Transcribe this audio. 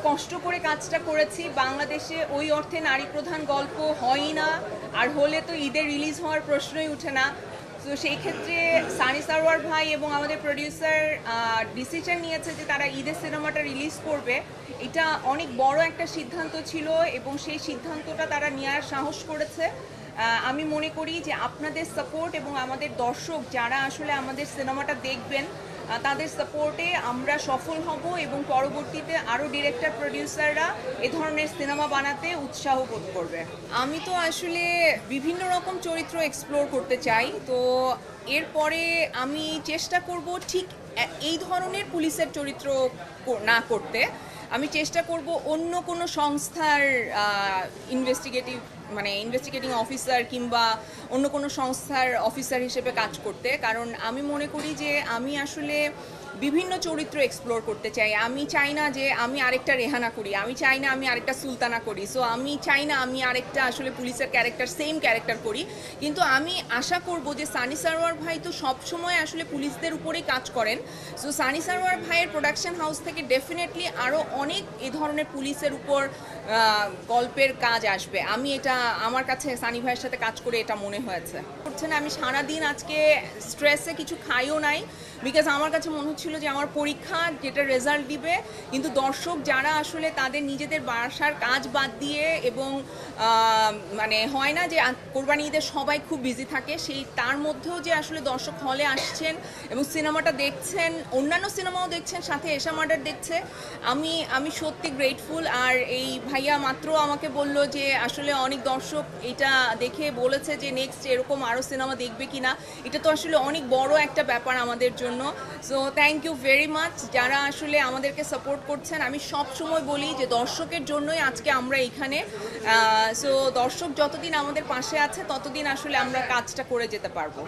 কষ্ট করে কাজটা করেছি। বাংলাদেশে ওই অর্থে নারী প্রধান গল্প হয়ই না, আর হলে তো ঈদে রিলিজ হওয়ার প্রশ্নই উঠে না। তো সেই ক্ষেত্রে সানি সারোয়ার ভাই এবং আমাদের প্রডিউসার ডিসিশন নিয়েছে যে তারা ঈদের সিনেমাটা রিলিজ করবে। এটা অনেক বড় একটা সিদ্ধান্ত ছিল এবং সেই সিদ্ধান্তটা তারা নেওয়ার সাহস করেছে। আমি মনে করি যে আপনাদের সাপোর্ট এবং আমাদের দর্শক যারা আসলে আমাদের সিনেমাটা দেখবেন তাদের সাপোর্টে আমরা সফল হব এবং পরবর্তীতে আরও ডিরেক্টর প্রডিউসাররা এ ধরনের সিনেমা বানাতে উৎসাহ বোধ করবে। আমি তো আসলে বিভিন্ন রকম চরিত্র এক্সপ্লোর করতে চাই, তো এরপরে আমি চেষ্টা করব ঠিক এই ধরনের পুলিশের চরিত্র না করতে। আমি চেষ্টা করব অন্য কোনো সংস্থার ইনভেস্টিগেটিং অফিসার কিংবা অন্য কোনো সংস্থার অফিসার হিসেবে কাজ করতে, কারণ আমি মনে করি যে আমি আসলে বিভিন্ন চরিত্র এক্সপ্লোর করতে চাই। আমি চাই না যে আমি আরেকটা রেহানা করি, আমি চাই না আমি আরেকটা সুলতানা করি, সো আমি চাই না আমি আরেকটা আসলে পুলিশের ক্যারেক্টার সেম ক্যারেক্টার করি। কিন্তু আমি আশা করব যে সানি সারোয়ার ভাই তো সবসময় আসলে পুলিশদের উপরেই কাজ করেন, সো সানি সারোয়ার ভাইয়ের প্রোডাকশন হাউস থেকে ডেফিনেটলি আরও অনেক এ ধরনের পুলিশের উপর গল্পের কাজ আসবে। আমি এটা আমার কাছে সানি ভাইয়ের সাথে কাজ করে এটা মনে হয়েছে। করছে না, আমি সারাদিন আজকে স্ট্রেসে কিছু খাইও নাই, বিকজ আমার কাছে মনে হচ্ছিল যে আমার পরীক্ষা যেটা রেজাল্ট দিবে, কিন্তু দর্শক যারা আসলে তাদের নিজেদের বাসার কাজ বাদ দিয়ে এবং মানে হয় না যে কোরবানি ঈদের সবাই খুব বিজি থাকে, সেই তার মধ্যেও যে আসলে দর্শক হলে আসছেন এবং সিনেমাটা দেখছেন, অন্যান্য সিনেমাও দেখছেন, সাথে এশা মার্ডার দেখছে, আমি সত্যি গ্রেটফুল। আর এই ভাইয়া মাত্র আমাকে বলল যে আসলে অনেক দর্শক এটা দেখে বলেছে যে নেক্সট এরকম আরও সিনেমা দেখবে কিনা। এটা তো আসলে অনেক বড় একটা ব্যাপার আমাদের জন্য। So thank you very much যারা আসলে আমাদেরকে সাপোর্ট করছেন। আমি সব সময় বলি যে দর্শকের জন্যই আজকে আমরা এখানে। সো দর্শক যতদিন আমাদের পাশে আছে ততদিন আসলে আমরা কাজটা করে যেতে পারবো।